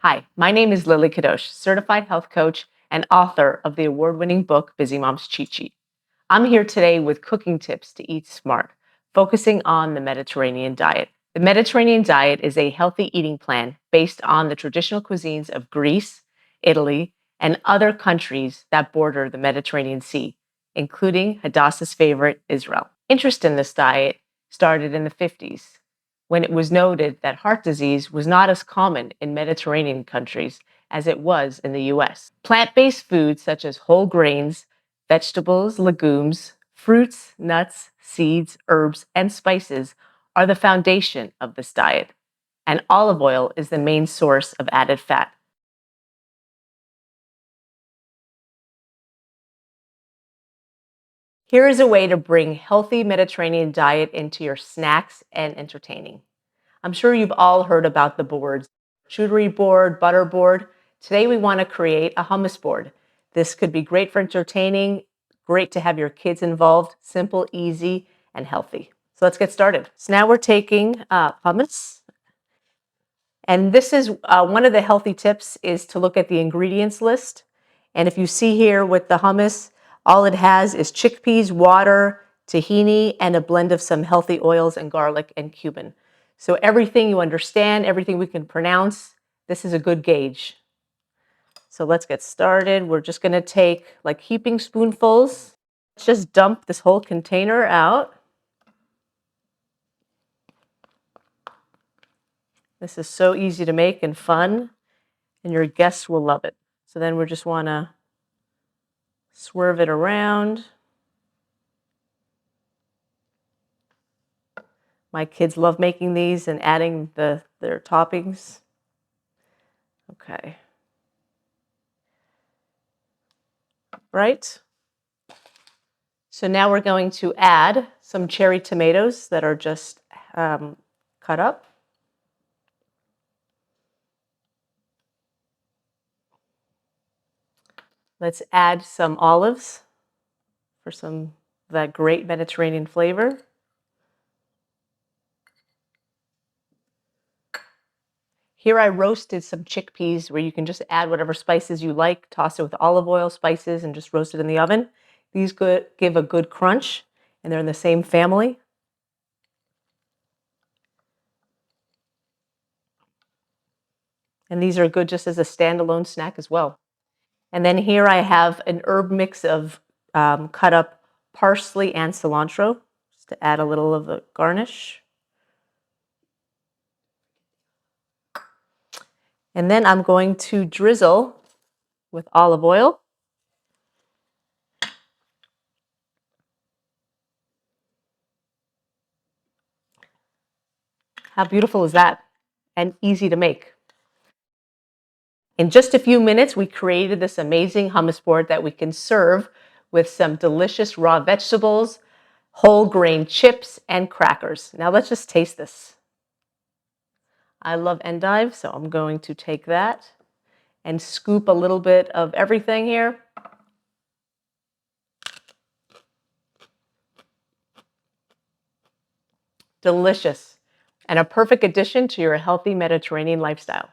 Hi, my name is Lilly Cadoch, certified health coach and author of the award-winning book, Busy Mom's Cheat Sheet. I'm here today with cooking tips to eat smart, focusing on the Mediterranean diet. The Mediterranean diet is a healthy eating plan based on the traditional cuisines of Greece, Italy, and other countries that border the Mediterranean Sea, including Hadassah's favorite, Israel. Interest in this diet started in the 50s, when it was noted that heart disease was not as common in Mediterranean countries as it was in the US. Plant-based foods such as whole grains, vegetables, legumes, fruits, nuts, seeds, herbs, and spices are the foundation of this diet, and olive oil is the main source of added fat. Here is a way to bring healthy Mediterranean diet into your snacks and entertaining. I'm sure you've all heard about the boards, charcuterie board, butter board. Today we want to create a hummus board. This could be great for entertaining, great to have your kids involved, simple, easy, and healthy. So let's get started. So now we're taking hummus. And this is one of the healthy tips is to look at the ingredients list. And if you see here with the hummus, all it has is chickpeas, water, tahini, and a blend of some healthy oils and garlic and cumin. So everything you understand, everything we can pronounce, this is a good gauge. So let's get started. We're just going to take like heaping spoonfuls. Let's just dump this whole container out. This is so easy to make and fun, and your guests will love it. So then we just want to swerve it around. My kids love making these and adding their toppings. Okay. Right. So now we're going to add some cherry tomatoes that are just cut up. Let's add some olives for some of that great Mediterranean flavor. Here I roasted some chickpeas where you can just add whatever spices you like, toss it with olive oil, spices, and just roast it in the oven. These give a good crunch, and they're in the same family. And these are good just as a standalone snack as well. And then here I have an herb mix of cut up parsley and cilantro, just to add a little of a garnish. And then I'm going to drizzle with olive oil. How beautiful is that? And easy to make. In just a few minutes, we created this amazing hummus board that we can serve with some delicious raw vegetables, whole grain chips, and crackers. Now let's just taste this. I love endive, so I'm going to take that and scoop a little bit of everything here. Delicious, and a perfect addition to your healthy Mediterranean lifestyle.